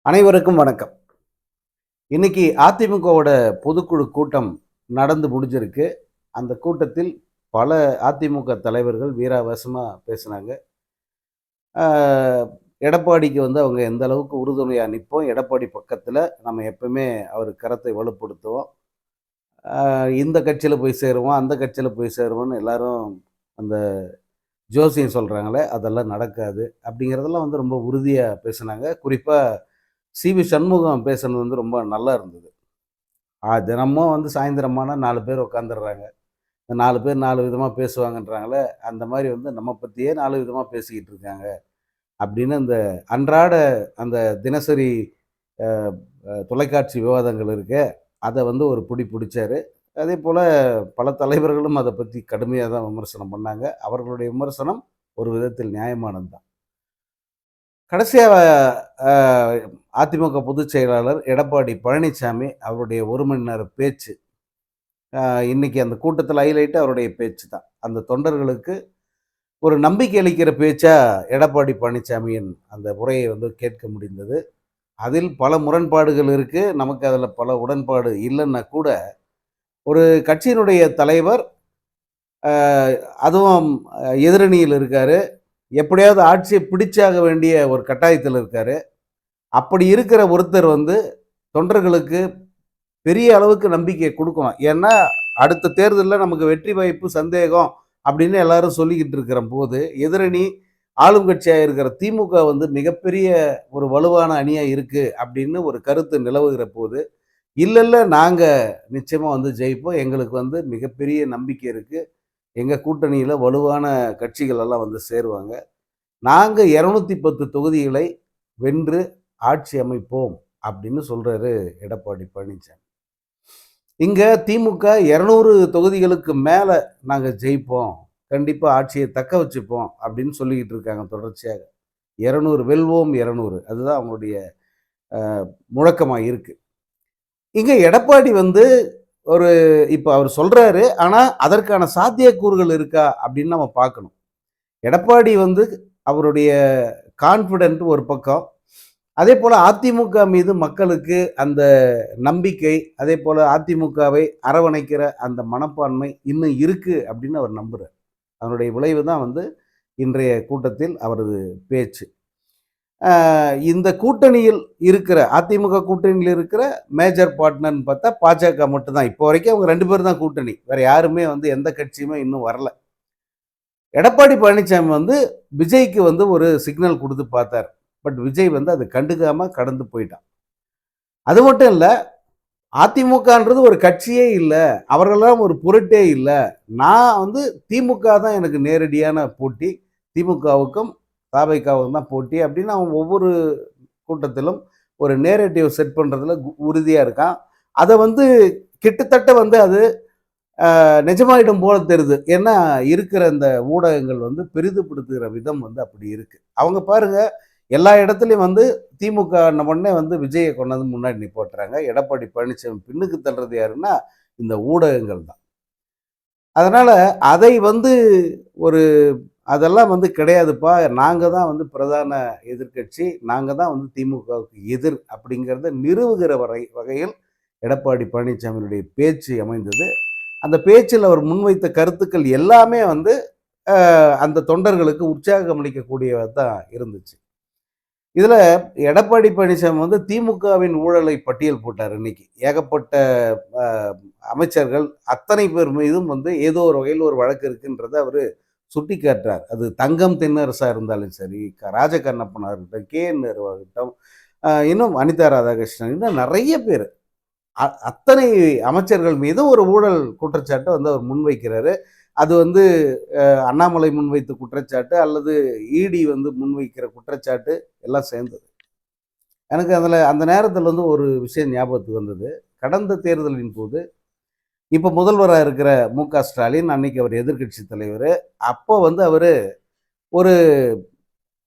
அனைவருக்கும் வணக்கம். இன்னைக்கு அதிமுகவோட பொதுக்குழு கூட்டம் நடந்து முடிஞ்சிருக்கு. அந்த கூட்டத்தில் பல அதிமுக தலைவர்கள் வீராவேசமா பேசினாங்க. ஆ, எடப்பாடிக்கு அவங்க எந்த அளவுக்கு உறுதுணையா நிப்போம். எடப்பாடி பக்கத்துல நம்ம எப்பவுமே அவர் கரத்தை வலுப்படுத்துவோம். ஆ, இந்த கட்சியில போய் சேருவோம், அந்த கட்சியில போய் சேருவோம்னு எல்லாரும் அந்த ஜோசியம் சொல்றாங்களே, அதெல்லாம் நடக்காது. அப்படிங்கிறதெல்லாம் ரொம்ப உறுதியா பேசினாங்க. குறிப்பா சி.வி. சண்முகம் பேசுனது ரொம்ப நல்லா இருந்தது. தினமும் சாயந்தரமானா 4 பேர் உட்காந்துடுறாங்க. இந்த 4 பேர் 4 விதமா பேசுவாங்கன்றாங்களே, அந்த மாரி நம்ம பத்தியே 4 விதமா பேசிக்கிட்டு இருக்காங்க. அப்படின்னு அந்த அன்றாட அந்த தினசரி அ தொலைக்காட்சி விவாதங்கள் இருக்கே, அத ஒரு புடி புடிச்சாரு. அதேபோல பல தலைவர்களும் அத பத்தி கடுமையா தான் விமர்சனம் பண்ணாங்க. அவர்களுடைய விமர்சனம் ஒரு விதத்தில் நியாயமானது தான். கடைசியா அ அதிமுக பொதுச் செயலாளர் எடப்பாடி பழனிசாமி அவருடைய 1 மணி நேர பேச்சு. இன்னைக்கு அந்த கூட்டத்தில ஹைலைட் அவருடைய பேச்சு தான். அந்த தொண்டர்களுக்கு ஒரு நம்பிக்கை அளிக்கிற பேச்சா எடப்பாடி பழனிசாமியின் அந்த உரையை கேட்க முடிந்தது. அதில் பல முரண்பாடுகள் இருக்கு. நமக்கு அதில பல உடன்பாடு இல்லன்னா கூட, ஒரு கட்சியினுடைய தலைவர் அ அதுவும் எதிரணியில் இருக்காரு. எப்படியாவது ஆட்சிய பிடிச்சாக வேண்டிய ஒரு கட்டாயத்தில இருக்காரு. அப்படி இருக்கிற ஒருத்தர் தொண்டர்களுக்கு பெரிய அளவுக்கு நம்பிக்கைய குடுக்கணும். ஏன்னா, அடுத்த தேர்தல்ல நமக்கு வெற்றி வாய்ப்பு சந்தேகம் அப்படின்னு எல்லாரும் சொல்லிக்கிட்டு இருக்கிறபோது, எதிரணி ஆளும் கட்சியா இருக்கிற திமுக மிகப்பெரிய ஒரு வலுவான அணியா இருக்கு அப்படின்னு ஒரு கருத்து நிலவுகிற போது, இல்ல இல்ல நாங்க நிச்சயமா ஜெயிப்போம். எங்களுக்கு மிகப்பெரிய நம்பிக்கை இருக்கு. எங்க கூட்டணியில வலுவான கட்சிகள் எல்லாம் சேருவாங்க. நாங்க 210 தொகுதிகளை வென்று ஆட்சி அமைப்போம் அப்படின்னு சொல்றாரு எடப்பாடி பழனிசாமி. இங்க திமுக 200 தொகுதிகளுக்கு மேல நாங்க ஜெயிப்போம். கண்டிப்பா ஆட்சிய தக்க வச்சுப்போம் அப்படின்னு சொல்லிக்கிட்டு இருக்காங்க தொடர்ச்சியாக. 200 வெல்வோம் 200 அதுதான் அவங்களுடைய அ முழக்கமா இருக்கு. இங்க எடப்பாடி ஒரு இப்ப அவர் சொல்றாரு. ஆனா, அதற்கான சாத்தியக்கூறுகள் இருக்கா அப்படின்னு நம்ம பார்க்கணும். எடப்பாடி அவருடைய கான்ஃபிடென்ட் ஒரு பக்கம். அதேபோல அதிமுக மீது மக்களுக்கு அந்த நம்பிக்கை, அதேபோல அதிமுகவை அரவணைக்கிற அந்த மனப்பான்மை இன்னும் இருக்கு அப்படின்னு அவர் நம்புறார். அதனுடைய விளைவு தான் இன்றைய கூட்டத்தில் அவரது பேச்சு. இந்த கூட்டணியில் இருக்கிற அதிமுக கூட்டணியில் இருக்கிற மேஜர் பார்ட்னர்ன்னு பார்த்தா பாஜக மட்டும் தான். இப்போ வரைக்கும் அவங்க 2 பேரும் தான் கூட்டணி. வேற யாருமே எந்த கட்சியுமே இன்னும் வரல. எடப்பாடி பழனிசாமி விஜய்க்கு ஒரு சிக்னல் குடுத்து பார்த்தார். பட் விஜய் அத கண்டுக்காம கடந்து போயிட்டான். அது மட்டும் இல்ல, அதிமுகன்றது ஒரு கட்சியே இல்ல. அவர்கள்லாம் ஒரு பொருட்டே இல்ல. நான் திமுக தான் எனக்கு நேரடியான போட்டி. திமுகவுக்கும், தவைகாவுக்கும் தான் போட்டி அப்படின்னு அவன் ஒவ்வொரு கூட்டத்திலும் ஒரு நேரேட்டிவ் செட் பண்றதுல உறுதியா இருக்கான். அத கிட்டத்தட்ட அது நிஜமாயிடும் போல தெரியுது. ஏன்னா, இருக்கிற இந்த ஊடகங்கள் பெரிதுபடுத்துகிற விதம் அப்படி இருக்கு. அவங்க பாருங்க, எல்லா இடத்துலயும் திமுக உடனே விஜய கொண்டாந்து முன்னாடி நிப்பாட்டுறாங்க. எடப்பாடி பழனிசாமி பின்னுக்கு தள்ளுறது யாருன்னா, இந்த ஊடகங்கள் தான். அதனால அதை ஒரு அதெல்லாம் கிடையாதுப்பா. நாங்க தான் பிரதான எதிர்க்கட்சி. நாங்க தான் திமுகவுக்கு எதிர் அப்படிங்கிறத நிறுவுகிற வகையில் எடப்பாடி பழனிசாமியினுடைய பேச்சு அமைந்தது. அந்த பேச்சில் அவர் முன்வைத்த கருத்துக்கள் எல்லாமே அந்த தொண்டர்களுக்கு உற்சாகம் அளிக்கக்கூடியதா தான் இருந்துச்சு. இதுல எடப்பாடி பழனிசாமி திமுகவின் ஊழலை பட்டியல் போட்டார் இன்னைக்கு. ஏகப்பட்ட அ அமைச்சர்கள் அத்தனை பேர் மீதும் ஏதோ ஒரு வகையில் ஒரு வழக்கு இருக்குன்றத அவரு சுட்டிக்காட்டுறார். அது தங்கம் தென்னரசா இருந்தாலும் சரி, ராஜகண்ணப்பனா இருக்கட்டும், கே.என். நேருவாகட்டும், இன்னும் அனிதா ராதாகிருஷ்ணன், இன்னும் நெறைய பேரு. அத்தனை அமைச்சர்கள் மீது ஒரு ஊழல் குற்றச்சாட்டை அவர் முன்வைக்கிறாரு. அது அண்ணாமலை முன்வைத்த குற்றச்சாட்டு அல்லது இடி முன்வைக்கிற குற்றச்சாட்டு எல்லாம் சேர்ந்தது. எனக்கு அந்த நேரத்தில் ஒரு விஷயம் ஞாபகத்துக்கு வந்தது. கடந்த தேர்தலின் போது இப்ப முதல்வரா இருக்கிற மு.க. ஸ்டாலின், அன்னைக்கு அவர் எதிர்க்கட்சி தலைவரு. அப்போ அவரு ஒரு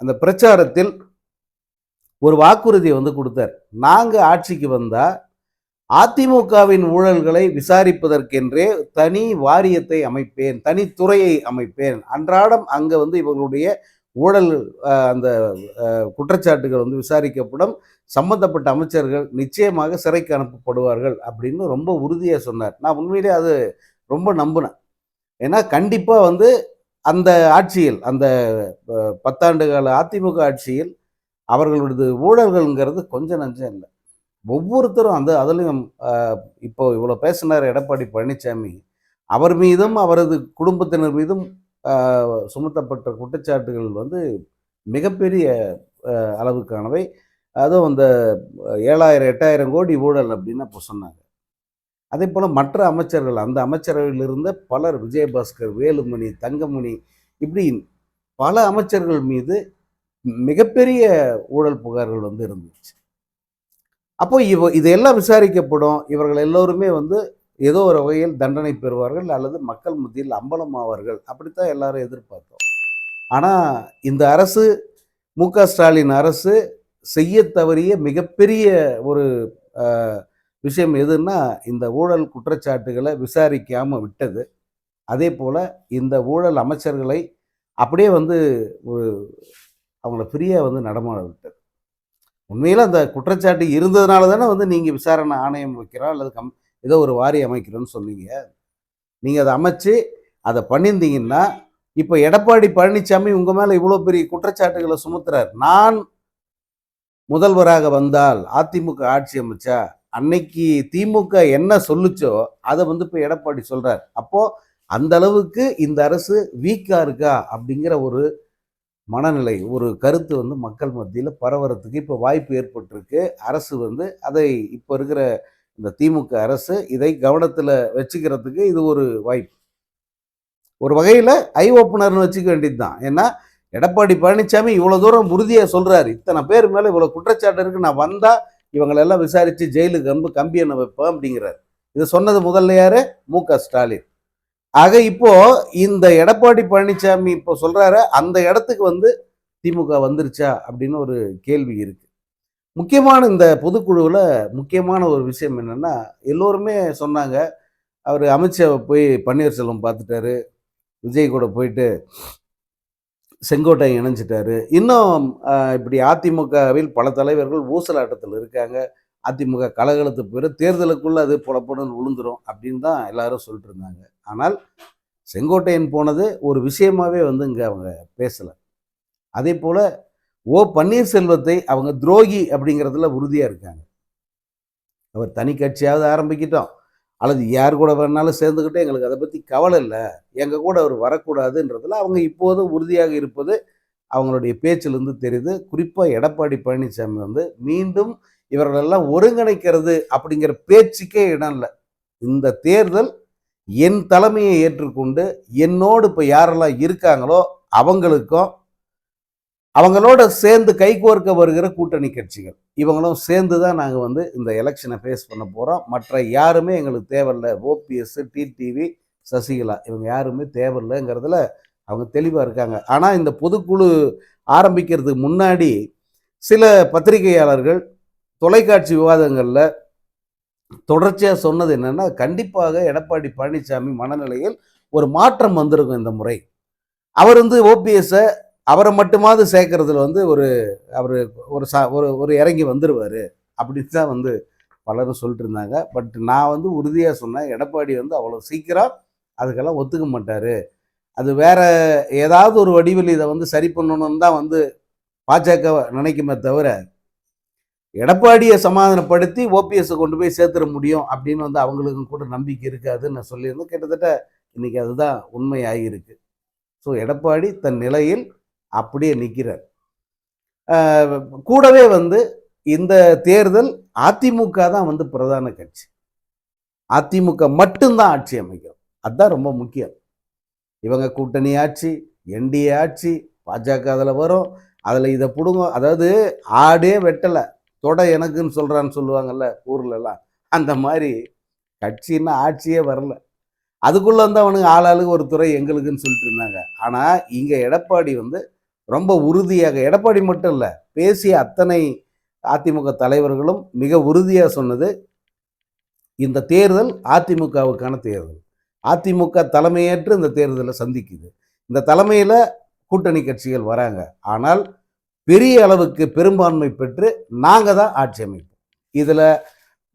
அந்த பிரச்சாரத்தில் ஒரு வாக்குறுதிய குடுத்தார். நாங்க ஆட்சிக்கு வந்தா அதிமுகவின் ஊழல்களை விசாரிப்பதற்கென்றே தனி வாரியத்தை அமைப்பேன், தனித்துறையை அமைப்பேன். அன்றாடம் அங்க இவர்களுடைய ஊழல் அந்த குற்றச்சாட்டுகள் வந்து விசாரிக்கப்படும், சம்பந்தப்பட்ட அமைச்சர்கள் நிச்சயமாக சிறைக்கு அனுப்பப்படுவார்கள் அப்படின்னு ரொம்ப உறுதியா சொன்னார். நான் உண்மையிலேயே அது ரொம்ப நம்புனேன். ஏன்னா கண்டிப்பா வந்து அந்த ஆட்சியில் அந்த 10 ஆண்டு கால அதிமுக ஆட்சியில் அவர்களுடையது ஊழல்கள்ங்கிறது கொஞ்சம் நஞ்சம் இல்ல. ஒவ்வொருத்தரும் அந்த அதிலயும் இப்போ இவ்வளோ பேசினார் எடப்பாடி பழனிசாமி. அவர் மீதும், அவரது குடும்பத்தினர் மீதும் அ சுமத்தப்பட்ட குற்றச்சாட்டுகள் வந்து மிகப்பெரிய அளவுக்கானவை. அதுவும் அந்த 7,000, 8,000 கோடி ஊழல் அப்படின்னு அப்போ சொன்னாங்க. அதேபோல மற்ற அமைச்சர்கள், அந்த அமைச்சரவையில் இருந்த பலர் விஜயபாஸ்கர், வேலுமணி, தங்கமணி இப்படி பல அமைச்சர்கள் மீது மிகப்பெரிய ஊழல் புகார்கள் வந்து இருந்துச்சு. அப்போ இதெல்லாம் விசாரிக்கப்படும். இவர்கள் எல்லோருமே வந்து ஏதோ ஒரு வகையில் தண்டனை பெறுவார்கள் அல்லது மக்கள் மத்தியில் அம்பலமாவார்கள். அப்படித்தான் எல்லாரும் எதிர்பார்த்தோம். ஆனா இந்த அரசு, மு.க. ஸ்டாலின் அரசு செய்ய தவறிய மிகப்பெரிய ஒரு அ விஷயம் எதுன்னா, இந்த ஊழல் குற்றச்சாட்டுகள விசாரிக்காம விட்டது. அதேபோல இந்த ஊழல் அமைச்சர்களை அப்படியே வந்து ஒரு அவங்கள ஃப்ரீயா வந்து நடமாட விட்டது. உண்மையில அந்த குற்றச்சாட்டு இருந்ததுனால தானே வந்து நீங்க விசாரணை ஆணையம் வைக்கிறோம் அல்லது ஏதோ ஒரு வாரியம் அமைக்கிறோம்னு சொன்னீங்க. நீங்க அத அமைச்சு, அத பண்ணியிருந்தீங்கன்னா, இப்ப எடப்பாடி பழனிசாமி உங்க மேல இவ்வளோ பெரிய குற்றச்சாட்டுகள சுமத்துறார். நான் முதல்வராக வந்தால், அதிமுக ஆட்சி அமைச்சா, அன்னைக்கு திமுக என்ன சொல்லுச்சோ, அத வந்து இப்ப எடப்பாடி சொல்றார். அப்போ அந்த அளவுக்கு இந்த அரசு வீக்கா இருக்கா? அப்படிங்கிற ஒரு மனநிலை, ஒரு கருத்து வந்து மக்கள் மத்தியில பரவறதுக்கு இப்ப வாய்ப்பு ஏற்பட்டிருக்கு. அரசு வந்து அதை இப்ப இருக்கிற இந்த திமுக அரசு இதை கவனத்துல வச்சுக்கிறதுக்கு இது ஒரு வாய்ப்பு. ஒரு வகையில ஐ ஓப்பனர்ன்னு வச்சுக்க வேண்டியது தான். ஏன்னா, எடப்பாடி பழனிசாமி இவ்வளோ தூரம் உறுதியா சொல்றாரு. இத்தனை பேர் மேல இவ்வளோ குற்றச்சாட்டு இருக்கு. நான் வந்தா இவங்களெல்லாம் விசாரிச்சு ஜெயிலுக்கு கம்பி எண்ண வைப்பேன் அப்படிங்கிறார். இத சொன்னது முதல்ல யாரு? மு.க. ஸ்டாலின். ஆக இப்போ இந்த எடப்பாடி பழனிசாமி இப்போ சொல்றாரு, அந்த இடத்துக்கு வந்து திமுக வந்துருச்சா அப்படின்னு ஒரு கேள்வி இருக்கு. முக்கியமான இந்த பொதுக்குழுவுல முக்கியமான ஒரு விஷயம் என்னன்னா, எல்லோருமே சொன்னாங்க, அவரு அமித்ஷாவ போய் பன்னீர்செல்வம் பார்த்துட்டாரு. விஜய் கூட போயிட்டு செங்கோட்டையன் இணைஞ்சிட்டாரு. இன்னும் இப்படி அதிமுகவில் பல தலைவர்கள் ஊசலாட்டத்தில் இருக்காங்க. அதிமுக கலகலத்து போயிரும். தேர்தலுக்குள்ள அது பொடபொடன்னு விழுந்துரும் அப்படின்னு தான் எல்லாரும் சொல்லிட்டு இருந்தாங்க. ஆனால் செங்கோட்டையன் போனது ஒரு விஷயமாவே வந்து இங்க அவங்க பேசல. அதேபோல பன்னீர்செல்வத்தை அவங்க துரோகி அப்படிங்கிறதுல உறுதியா இருக்காங்க. அவர் தனி கட்சியாவது ஆரம்பிக்கட்டும். அல்லது யார் கூட வேணாலும் சேர்ந்துக்கிட்டு எங்களுக்கு அதை பத்தி கவலை இல்ல. எங்க கூட அவர் வரக்கூடாதுன்றதுல அவங்க இப்போதும் உறுதியாக இருப்பது அவங்களுடைய பேச்சிலிருந்து தெரியுது. குறிப்பா எடப்பாடி பழனிசாமி வந்து மீண்டும் இவர்களெல்லாம் ஒருங்கிணைக்கிறது அப்படிங்கிற பேச்சுக்கே இடம் இல்ல. இந்த தேர்தல் என் தலைமையை ஏற்றுக்கொண்டு என்னோடு இப்ப யாரெல்லாம் இருக்காங்களோ அவங்களுக்கும் அவங்களோட சேர்ந்து கைகோர்க்க வருகிற கூட்டணி கட்சிகள் இவங்களும் சேர்ந்து தான் நாங்கள் வந்து இந்த எலெக்ஷனை ஃபேஸ் பண்ண போகிறோம். மற்ற யாருமே எங்களுக்கு தேவையில்லை. ஓபிஎஸ், டிடிவி, சசிகலா இவங்க யாருமே தேவையில்லைங்கிறதுல அவங்க தெளிவாக இருக்காங்க. ஆனால் இந்த பொதுக்குழு ஆரம்பிக்கிறதுக்கு முன்னாடி சில பத்திரிகையாளர்கள் தொலைக்காட்சி விவாதங்களில் தொடர்ச்சியாக சொன்னது என்னன்னா, கண்டிப்பாக எடப்பாடி பழனிசாமி மனநிலையில் ஒரு மாற்றம் வந்திருக்கும் இந்த முறை. அவர் வந்து ஓபிஎஸ்ஸை அவரை மட்டுமாவது சேர்க்கறதுல வந்து ஒரு அவர் ஒரு ஒரு ஒரு இறங்கி வந்துடுவார் அப்படின்னு தான் வந்து பலரும் சொல்லிட்டு இருந்தாங்க. பட் நான் வந்து உறுதியாக சொன்னேன், எடப்பாடி வந்து அவ்வளோ சீக்கிரம் அதுக்கெல்லாம் ஒத்துக்க மாட்டார். அது வேற ஏதாவது ஒரு வடிவில் இதை வந்து சரி பண்ணணும்னு தான் வந்து பாஜக நினைக்குமே தவிர எடப்பாடியை சமாதானப்படுத்தி ஓபிஎஸ்ஸை கொண்டு போய் சேர்த்துட முடியும் அப்படின்னு வந்து அவங்களுக்கும் கூட நம்பிக்கை இருக்காதுன்னு நான் சொல்லியிருந்தேன். கிட்டத்தட்ட இன்னைக்கு அதுதான் உண்மை ஆகியிருக்கு. ஸோ எடப்பாடி தன் நிலையில் அப்படியே நிற்கிறார். கூடவே வந்து இந்த தேர்தல் அதிமுக தான் வந்து பிரதான கட்சி. அதிமுக மட்டும்தான் ஆட்சி அமைக்கும். அதுதான் ரொம்ப முக்கியம். இவங்க கூட்டணி ஆட்சி, என்டிஏ ஆட்சி, பாஜக அதில் வரும், அதில் இதை பிடுங்க. அதாவது ஆடே வெட்டலை தொடை எனக்குன்னு சொல்கிறான்னு சொல்லுவாங்கல்ல ஊர்லலாம், அந்த மாதிரி கட்சின்னா ஆட்சியே வரல. அதுக்குள்ளே வந்து அவனுக்கு ஆளாளுக்கு ஒரு துறை எங்களுக்குன்னு சொல்லிட்டு இருந்தாங்க. ஆனால் இங்கே எடப்பாடி வந்து ரொம்ப உறுதியாக, எடப்பாடி மட்டும் இல்லை, பேசிய அத்தனை அதிமுக தலைவர்களும் மிக உறுதியாக சொன்னது, இந்த தேர்தல் அதிமுகவுக்கான தேர்தல். அதிமுக தலைமையேற்று இந்த தேர்தலை சந்திக்குது. இந்த தலைமையில் கூட்டணி கட்சிகள் வராங்க. ஆனால் பெரிய அளவுக்கு பெரும்பான்மை பெற்று நாங்கள் தான் ஆட்சி அமைப்போம். இதில்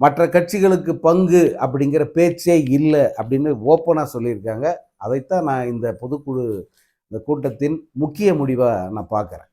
மற்ற கட்சிகளுக்கு பங்கு அப்படிங்கிற பேச்சே இல்லை அப்படின்னு ஓப்பனாக சொல்லியிருக்காங்க. அதைத்தான் நான் இந்த பொதுக்குழு இந்த கூட்டத்தின் முக்கிய முடிவாக நான் பார்க்குறேன்.